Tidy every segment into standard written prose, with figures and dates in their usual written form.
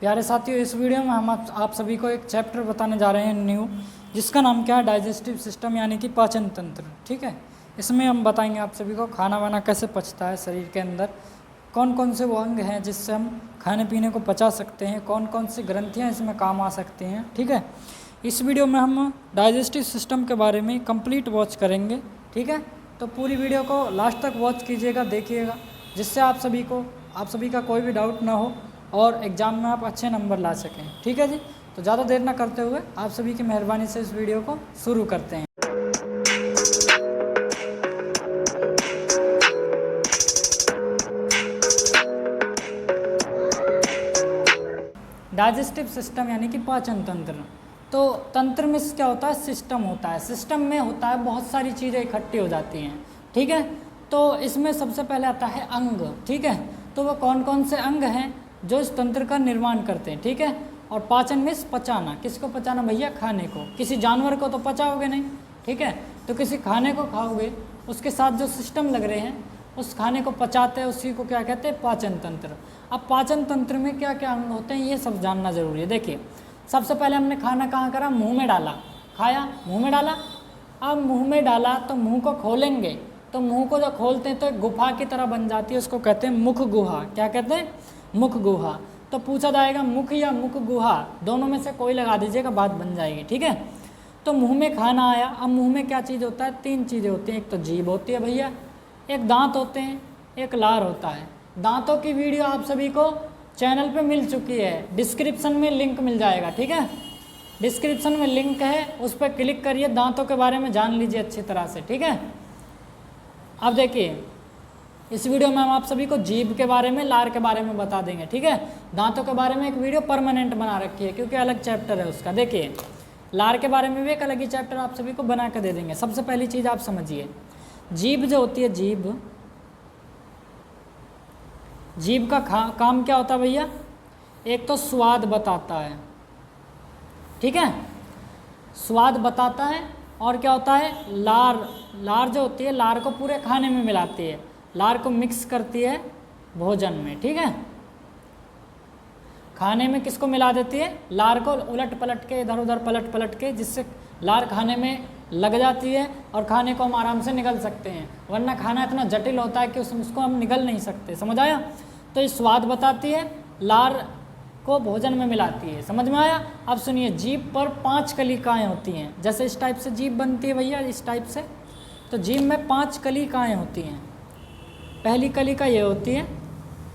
प्यारे साथियों, इस वीडियो में हम आप सभी को एक चैप्टर बताने जा रहे हैं न्यू, जिसका नाम क्या है, डाइजेस्टिव सिस्टम यानी कि पाचन तंत्र। ठीक है, इसमें हम बताएंगे आप सभी को खाना वाना कैसे पचता है शरीर के अंदर, कौन कौन से वो अंग हैं जिससे हम खाने पीने को पचा सकते हैं, कौन कौन सी ग्रंथियाँ इसमें काम आ सकती हैं। ठीक है, इस वीडियो में हम डाइजेस्टिव सिस्टम के बारे में कंप्लीट वॉच करेंगे। ठीक है, तो पूरी वीडियो को लास्ट तक वॉच कीजिएगा, देखिएगा, जिससे आप सभी का कोई भी डाउट ना हो और एग्ज़ाम में आप अच्छे नंबर ला सकें। ठीक है जी, तो ज़्यादा देर ना करते हुए आप सभी की मेहरबानी से इस वीडियो को शुरू करते हैं। डाइजेस्टिव सिस्टम यानी कि पाचन तंत्र। तो तंत्र में क्या होता है, सिस्टम होता है। सिस्टम में होता है बहुत सारी चीज़ें इकट्ठी हो जाती हैं। ठीक है, तो इसमें सबसे पहले आता है अंग। ठीक है, तो वो कौन कौन से अंग हैं जो इस तंत्र का निर्माण करते हैं। ठीक है, और पाचन में पचाना, किसको पचाना भैया, खाने को। किसी जानवर को तो पचाओगे नहीं, ठीक है, तो किसी खाने को खाओगे, उसके साथ जो सिस्टम लग रहे हैं उस खाने को पचाते हैं, उसी को क्या कहते हैं, पाचन तंत्र। अब पाचन तंत्र में क्या क्या अंग होते हैं ये सब जानना जरूरी है। देखिए, सबसे पहले हमने खाना कहाँ करा, मुंह में डाला, खाया, मुंह में डाला। अब मुंह में डाला तो मुंह को खोलेंगे, तो मुंह को जब खोलते हैं तो एक गुफा की तरह बन जाती है, उसको कहते हैं मुख गुहा। क्या कहते हैं, मुख गुहा। तो पूछा जाएगा मुख या मुख गुहा, दोनों में से कोई लगा दीजिएगा, बात बन जाएगी। ठीक है, तो मुंह में खाना आया। अब मुंह में क्या चीज़ होता है, तीन चीज़ें होती हैं। एक तो जीभ होती है भैया, एक दांत होते हैं, एक लार होता है। दांतों की वीडियो आप सभी को चैनल पे मिल चुकी है, डिस्क्रिप्शन में लिंक मिल जाएगा। ठीक है, डिस्क्रिप्शन में लिंक है, उस पर क्लिक करिए, दांतों के बारे में जान लीजिए अच्छी तरह से। ठीक है, अब देखिए, इस वीडियो में हम आप सभी को जीभ के बारे में, लार के बारे में बता देंगे। ठीक है, दांतों के बारे में एक वीडियो परमानेंट बना रखी है क्योंकि अलग चैप्टर है उसका। देखिए, लार के बारे में भी एक अलग ही चैप्टर आप सभी को बना कर दे देंगे। सबसे पहली चीज़ आप समझिए, जीभ जो होती है, जीभ का काम क्या होता है भैया, एक तो स्वाद बताता है। ठीक है, स्वाद बताता है, और क्या होता है, लार जो होती है, लार को पूरे खाने में मिलाती है, लार को मिक्स करती है भोजन में। ठीक है, खाने में किसको मिला देती है, लार को उलट पलट के, इधर उधर पलट पलट के, जिससे लार खाने में लग जाती है और खाने को हम आराम से निगल सकते हैं, वरना खाना इतना जटिल होता है कि उसको हम निगल नहीं सकते। समझ आया, तो ये स्वाद बताती है, लार को भोजन में मिलाती है। समझ में आया। अब सुनिए, जीभ पर 5 कलिकाएँ होती हैं। जैसे इस टाइप से जीभ बनती है भैया, इस टाइप से, तो जीभ में 5 कलिकाएँ होती हैं। पहली कलिका ये होती है,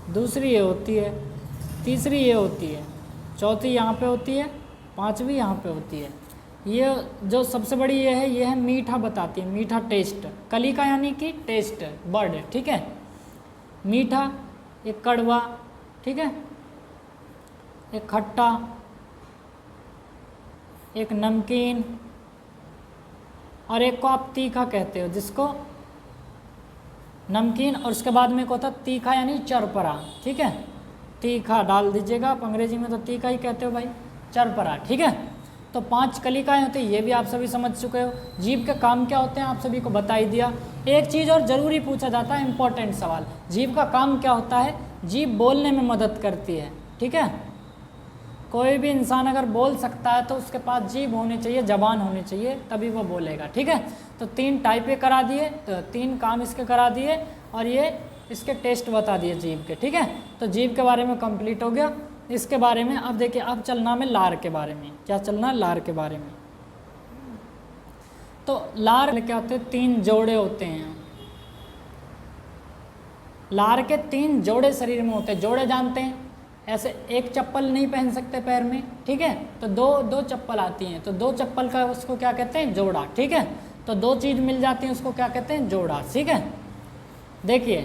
दूसरी ये होती है, तीसरी ये होती है, चौथी यहाँ पे होती है, पांचवी यहाँ पे होती है। ये जो सबसे बड़ी ये है मीठा बताती है, मीठा टेस्ट। कलिका यानी कि टेस्ट बर्ड। ठीक है, मीठा, एक कड़वा, ठीक है, एक खट्टा, एक नमकीन, और एक को आप तीखा कहते हो, जिसको नमकीन, और उसके बाद में एक होता तीखा यानी चरपरा। ठीक है, तीखा डाल दीजिएगा, आप अंग्रेजी में तो तीखा ही कहते हो भाई, चरपरा। ठीक है, तो 5 कलिकाएँ होती है, ये भी आप सभी समझ चुके हो। जीभ के काम क्या होते हैं आप सभी को बता ही दिया। एक चीज़ और ज़रूरी पूछा जाता है, इंपॉर्टेंट सवाल, जीभ का काम क्या होता है, जीभ बोलने में मदद करती है। ठीक है, कोई भी इंसान अगर बोल सकता है तो उसके पास जीभ होनी चाहिए, जबान होनी चाहिए, तभी वो बोलेगा। ठीक है, तो 3 टाइप ये करा दिए, तो 3 काम इसके करा दिए, और ये इसके टेस्ट बता दिए जीभ के। ठीक है, तो जीभ के बारे में कंप्लीट हो गया। इसके बारे में अब देखिए, अब चलना में लार के बारे में। क्या चलना, लार के बारे में। तो लार में क्या होते हैं, 3 जोड़े होते हैं। लार के 3 जोड़े शरीर में होते हैं। जोड़े जानते हैं, ऐसे एक चप्पल नहीं पहन सकते पैर में। ठीक है, तो दो चप्पल आती हैं, तो 2 चप्पल का उसको क्या कहते हैं, जोड़ा। ठीक है, तो 2 चीज़ मिल जाती हैं, उसको क्या कहते हैं, जोड़ा। ठीक है, देखिए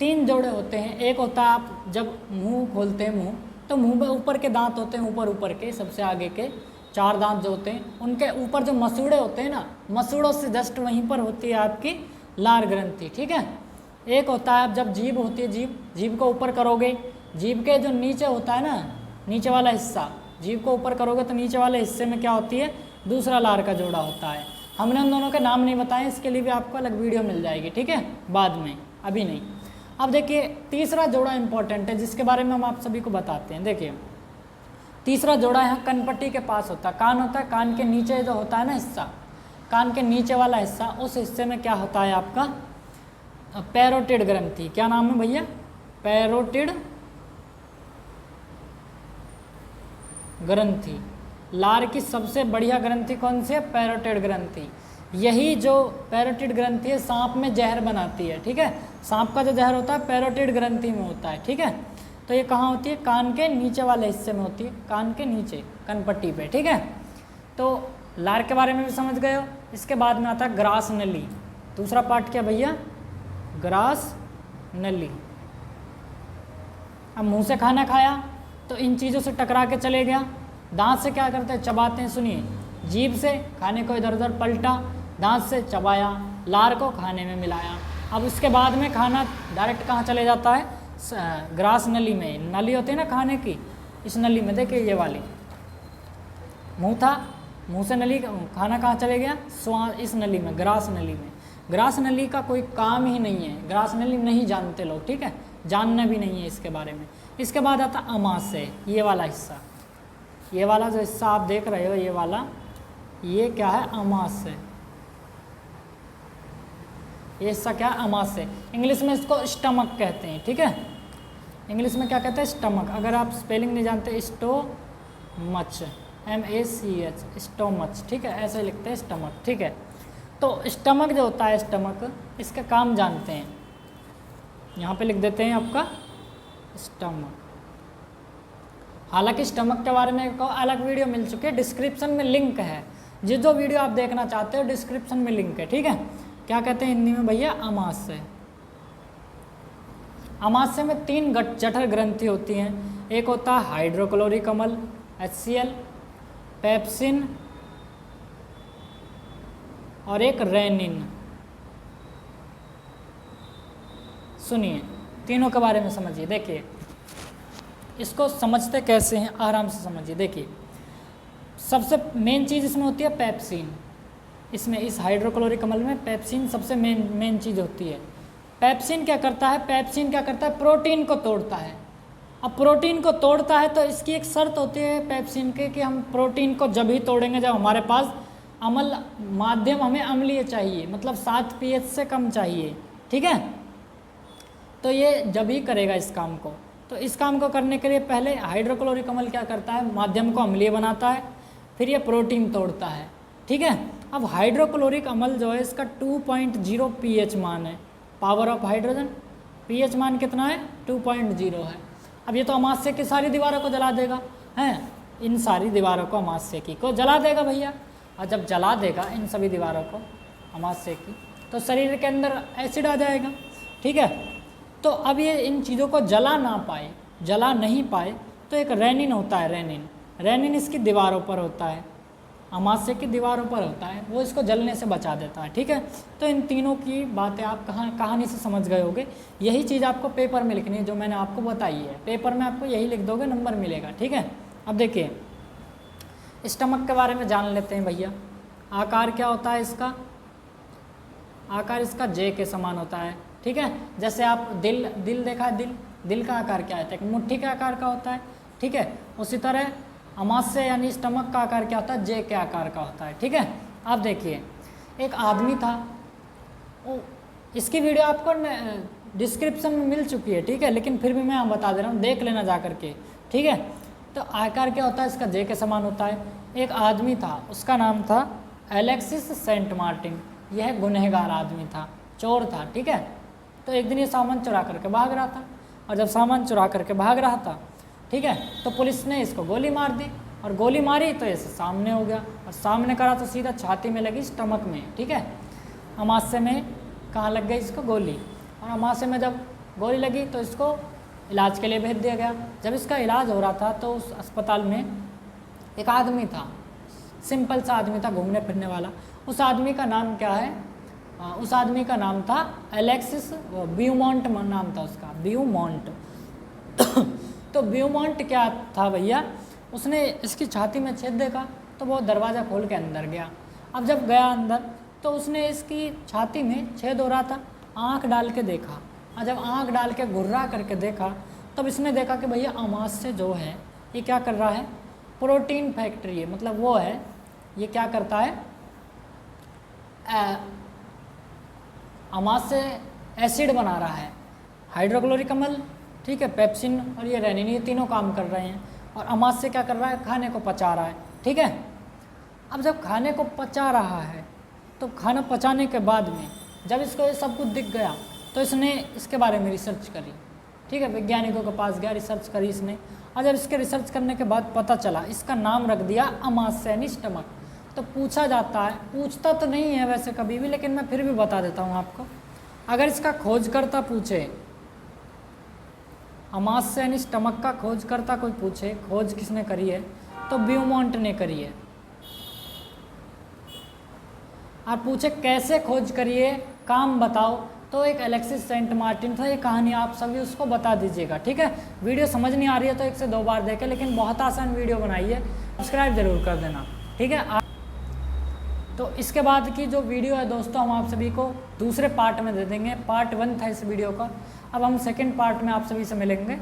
3 जोड़े होते हैं। एक होता है, आप जब मुंह खोलते हैं, मुंह, तो मुंह में ऊपर के दांत होते हैं, ऊपर के सबसे आगे के 4 दांत जो होते हैं, उनके ऊपर जो मसूड़े होते हैं ना, मसूड़ों से जस्ट वहीं पर होती है आपकी लार ग्रंथि। ठीक है, एक होता है, अब जब जीभ होती है, जीभ को ऊपर करोगे, जीभ के जो नीचे होता है ना, नीचे वाला हिस्सा, जीभ को ऊपर करोगे तो नीचे वाले हिस्से में क्या होती है, दूसरा लार का जोड़ा होता है। हमने उन दोनों के नाम नहीं बताए, इसके लिए भी आपको अलग वीडियो मिल जाएगी। ठीक है, बाद में, अभी नहीं। अब देखिए, तीसरा जोड़ा इंपॉर्टेंट है, जिसके बारे में हम आप सभी को बताते हैं। देखिए, तीसरा जोड़ा यहाँ कनपट्टी के पास होता है, कान होता है, कान के नीचे जो होता है ना हिस्सा, कान के नीचे वाला हिस्सा, उस हिस्से में क्या होता है आपका पैरोटिड ग्रंथि। क्या नाम है भैया? पैरोटिड ग्रंथि। लार की सबसे बढ़िया ग्रंथि कौन सी है? पैरोटिड ग्रंथि। यही जो पैरोटिड ग्रंथि है सांप में जहर बनाती है, ठीक है। सांप का जो जहर होता है पैरोटिड ग्रंथि में होता है, ठीक है। तो ये कहाँ होती है? कान के नीचे वाले हिस्से में होती है, कान के नीचे, कनपट्टी पे, ठीक है। तो लार के बारे में भी समझ गए हो। इसके बाद में आता है ग्रास नली। दूसरा पार्ट क्या भैया? ग्रास नली। अब मुंह से खाना खाया तो इन चीज़ों से टकरा के चले गया, दांत से क्या करते हैं? चबाते हैं। सुनिए, जीभ से खाने को इधर उधर पलटा, दांत से चबाया, लार को खाने में मिलाया। अब उसके बाद में खाना डायरेक्ट कहाँ चले जाता है? ग्रास नली में। नली होती है ना खाने की, इस नली में देखिए ये वाली, मुंह था, मुंह से नली, खाना कहाँ चले गया? इस नली में, ग्रास नली में। ग्रास नली का कोई काम ही नहीं है, ग्रास नली नहीं जानते लोग, ठीक है, जानना भी नहीं है इसके बारे में। इसके बाद आता अमाशय, ये वाला हिस्सा, ये वाला जो हिस्सा आप देख रहे हो, ये वाला, ये क्या है? अमाशय। ये हिस्सा क्या है? अमाशय। इंग्लिश में इसको स्टमक कहते हैं, ठीक है। इंग्लिश में क्या कहते हैं? स्टमक। अगर आप स्पेलिंग नहीं जानते, स्टोमच, MACH, स्टोमच, ठीक है, ऐसे लिखते हैं स्टमक, ठीक है। तो स्टमक जो होता है, स्टमक, इसका काम जानते हैं, यहाँ पे लिख देते हैं आपका स्टमक। हालांकि स्टमक के बारे में एक अलग वीडियो मिल चुकी है, डिस्क्रिप्शन में लिंक है, जो वीडियो आप देखना चाहते हो डिस्क्रिप्शन में लिंक है, ठीक है। क्या कहते हैं हिंदी में भैया? अमाशय। अमाशय में 3 जठर ग्रंथि होती हैं। एक होता है हाइड्रोक्लोरिक अम्ल, HCl, पेप्सिन, और एक रेनिन। सुनिए, तीनों के बारे में समझिए। देखिए इसको समझते कैसे हैं, आराम से समझिए। देखिए सबसे मेन चीज़ इसमें होती है पेप्सिन। इसमें इस हाइड्रोक्लोरिक अम्ल में पेप्सिन सबसे मेन चीज़ होती है। पेप्सिन क्या करता है? पेप्सिन क्या करता है? प्रोटीन को तोड़ता है। अब प्रोटीन को तोड़ता है तो इसकी एक शर्त होती है पेप्सिन के कि हम प्रोटीन को जब ही तोड़ेंगे जब हमारे पास अम्ल माध्यम हमें अम्लीय चाहिए, मतलब 7 pH से कम चाहिए, ठीक है। तो ये जब ही करेगा इस काम को। तो इस काम को करने के लिए पहले हाइड्रोक्लोरिक अम्ल क्या करता है? माध्यम को अम्लीय बनाता है, फिर ये प्रोटीन तोड़ता है, ठीक है। अब हाइड्रोक्लोरिक अम्ल जो है इसका 2.0 pH मान है, पावर ऑफ हाइड्रोजन, pH मान कितना है? 2.0 है। अब ये तो अमाशय की सारी दीवारों को जला देगा, हैं, इन सारी दीवारों को अमाशय की को जला देगा भैया। और जब जला देगा इन सभी दीवारों को अमाशय की, तो शरीर के अंदर एसिड आ जाएगा, ठीक है। तो अब ये इन चीज़ों को जला नहीं पाए, तो एक रेनिन होता है, रेनिन इसकी दीवारों पर होता है, अमाशय की दीवारों पर होता है, वो इसको जलने से बचा देता है, ठीक है। तो इन तीनों की बातें आप कहानी से समझ गए होगे। यही चीज़ आपको पेपर में लिखनी है जो मैंने आपको बताई है, पेपर में आपको यही लिख दोगे, नंबर मिलेगा, ठीक है। अब देखिए स्टमक के बारे में जान लेते हैं भैया। आकार क्या होता है इसका? आकार इसका J के समान होता है, ठीक है। जैसे आप दिल देखा है, दिल का आकार क्या है? एक मुट्ठी के आकार का होता है, ठीक है। उसी तरह अमाशय यानी स्टमक का आकार क्या होता है? J के आकार का होता है, ठीक है। अब देखिए एक आदमी था, इसकी वीडियो आपको डिस्क्रिप्शन में मिल चुकी है, ठीक है, लेकिन फिर भी मैं बता दे रहा हूँ, देख लेना जा करके, ठीक है। तो आकार क्या होता है इसका? J के समान होता है। एक आदमी था, उसका नाम था एलेक्सिस सेंट मार्टिन। यह गुनहगार आदमी था, चोर था, ठीक है। तो एक दिन ये सामान चुरा करके भाग रहा था, और जब सामान चुरा करके भाग रहा था, ठीक है, तो पुलिस ने इसको गोली मार दी, और गोली मारी तो ऐसे सामने हो गया, और सामने करा तो सीधा छाती में लगी, स्टमक में, ठीक है। अमाशय में कहाँ लग गई इसको? गोली। और अमाशय में जब गोली लगी तो इसको इलाज के लिए भेज दिया गया। जब इसका इलाज हो रहा था तो उस अस्पताल में एक आदमी था, सिंपल सा आदमी था, घूमने फिरने वाला। उस आदमी का नाम क्या है? उस आदमी का नाम था एलेक्सिस ब्यूमॉन्ट, नाम था उसका, ब्यूमॉन्ट। तो ब्यूमॉन्ट क्या था भैया? उसने इसकी छाती में छेद देखा तो वो दरवाज़ा खोल के अंदर गया। अब जब गया अंदर तो उसने इसकी छाती में छेद हो रहा था, आँख डाल के देखा, और जब आँख डाल के घुर्रा करके देखा तब इसने देखा कि भैया अमाशय जो है ये क्या कर रहा है? प्रोटीन फैक्ट्री है, मतलब वो है, ये क्या करता है, अमास से एसिड बना रहा है, हाइड्रोक्लोरिक अम्ल, ठीक है, पेप्सिन और ये रेनिन, ये तीनों काम कर रहे हैं, और अमास से क्या कर रहा है, खाने को पचा रहा है, ठीक है। अब जब खाने को पचा रहा है तो खाना पचाने के बाद में जब इसको ये सब कुछ दिख गया तो इसने इसके बारे में रिसर्च करी, ठीक है, वैज्ञानिकों के पास गया, रिसर्च करी इसने, और जब इसके रिसर्च करने के बाद पता चला, इसका नाम रख दिया अमासेनी स्टमक। तो पूछा जाता है, पूछता तो नहीं है वैसे कभी भी, लेकिन मैं फिर भी बता देता हूँ आपको, अगर इसका खोजकर्ता पूछे, अमासेनी स्टमक का खोजकर्ता कोई पूछे, खोज किसने करी है, तो ब्यूमॉन्ट ने करी है, और पूछे कैसे खोज करिए, काम बताओ, तो एक अलेक्सिस सेंट मार्टिन था। ये कहानी आप सभी उसको बता दीजिएगा, ठीक है। वीडियो समझ नहीं आ रही है तो 1 से 2 बार देखें, लेकिन बहुत आसान वीडियो बनाई है, सब्सक्राइब जरूर कर देना, ठीक है। तो इसके बाद की जो वीडियो है दोस्तों, हम आप सभी को दूसरे पार्ट में दे देंगे। पार्ट 1 था इस वीडियो का, अब हम सेकेंड पार्ट में आप सभी से मिलेंगे।